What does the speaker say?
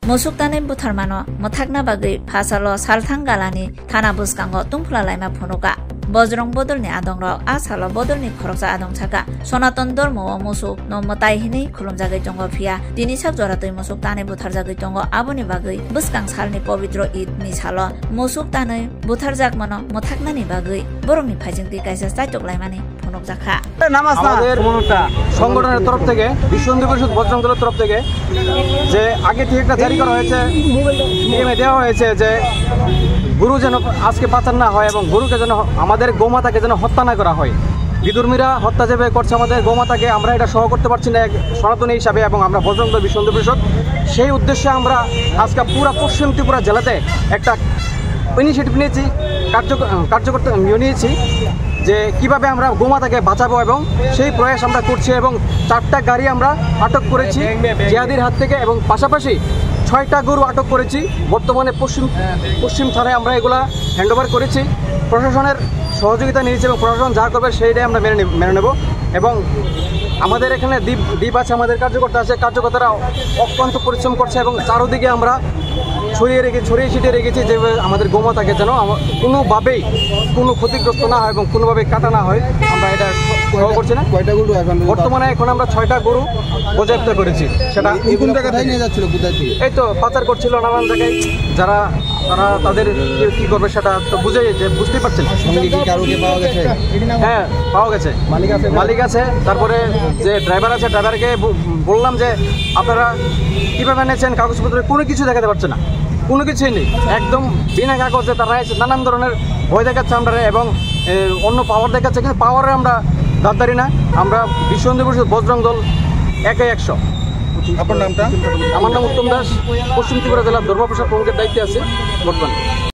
Musuk tani butarmano mothakna bagi phasalo salthang galani thana buskango tungphula laima phunuka bojrong bodolni adongrok asalo bodolni khoroksa adong chaka sonaton dormo musuk no motai hini khulumjagai tongo phia tini sak joratoi musuk tani butharjagai tongo aboni bagi buskang salni pavitro id ni salo musuk tani butharjak mano mothakna ni bagi borongni phajingti kaisa saitok laimani phunuk jakha নামাজ না কোনটা সংগঠনের তরফ থেকে বিশ্ব হিন্দু পরিষদ বজরং দলের তরফ থেকে যে আগে থেকে একটা জারি করা হয়েছে নিয়মে দেওয়া হয়েছে যে গরু যেন আজকে পাচার না হয় এবং গরুকে যেন আমাদের গোমাতাকে যেন হত্যা না করা হয়। বিদুর্মীরা হত্যা যেভাবে করছে আমাদের গোমাতাকে আমরা এটা সহ করতে পারছি না সনাতনী হিসাবে এবং আমরা বজরং দল বিশ্ব হিন্দু পরিষদ সেই উদ্দেশ্যে আমরা আজকে পুরো পশ্চিম ত্রিপুরা জেলাতে একটা ইনিশিয়েটিভ নিয়েছি কার্যকর্তা নিয়েছি যে কিভাবে আমরা গোমাতাকে বাঁচাবো এবং সেই প্রয়াস আমরা করছি এবং 4টা গাড়ি আমরা আটক করেছি জিয়াদির হাত থেকে এবং পাশাপাশি 6টা গরু আটক করেছি। বর্তমানে পশ্চিম থানায় আমরা এগুলা হ্যান্ডওভার করেছি। প্রশাসনের সহযোগিতা নিয়েছি এবং প্রশাসন যা করবে সেইটাই আমরা মেনে নেব এবং আমাদের এখানে দ্বীপ আছে, আমাদের কার্যকর্তা আছে, কার্যকর্তারা অক্লান্ত পরিশ্রম করছে এবং চারোদিকে আমরা ছড়িয়ে ছিটিয়ে রেখেছি যে আমাদের গোমাতাকে যেন কোনোভাবেই কোনো ক্ষতিগ্রস্ত না হয় এবং কোনোভাবেই কাটা না হয় আমরা এটা সহ করছি না। কয়টা গরু এখন বর্তমানে এখন আমরা 6টা গরু বাজেয়াপ্ত করেছি। সেটা কোন জায়গায় নিয়ে যাচ্ছিল, কোথায় থেকে? এই তো পাচার করছিল নানান জায়গায়, তারা তাদের কি করবে সেটা তো বুঝতেই পারছেন। সঙ্গে কি কারোকে পাওয়া গেছে? হ্যাঁ পাওয়া গেছে, মালিক আছে। তারপরে যে ড্রাইভার আছে, ড্রাইভারকে বললাম যে আপনারা কীভাবে এনেছেন, কাগজপত্র কোনো কিছু দেখাতে পারছে না, কোনো কিছুই নেই, একদম বিনা কাগজে তারা এসে নানান ধরনের ভয় দেখাচ্ছে আমরা এবং অন্য পাওয়ার দেখাচ্ছে, কিন্তু পাওয়ারে আমরা দাঁড়ারি না। আমরা বিশ্ব হিন্দু পরিষদ বজরং দল 100। আপনার নামটা? আমার নাম উত্তম দাস, পশ্চিম ত্রিপুরা জেলার ধর্ম প্রসার প্রমুখের দায়িত্বে আছে বর্তমানে।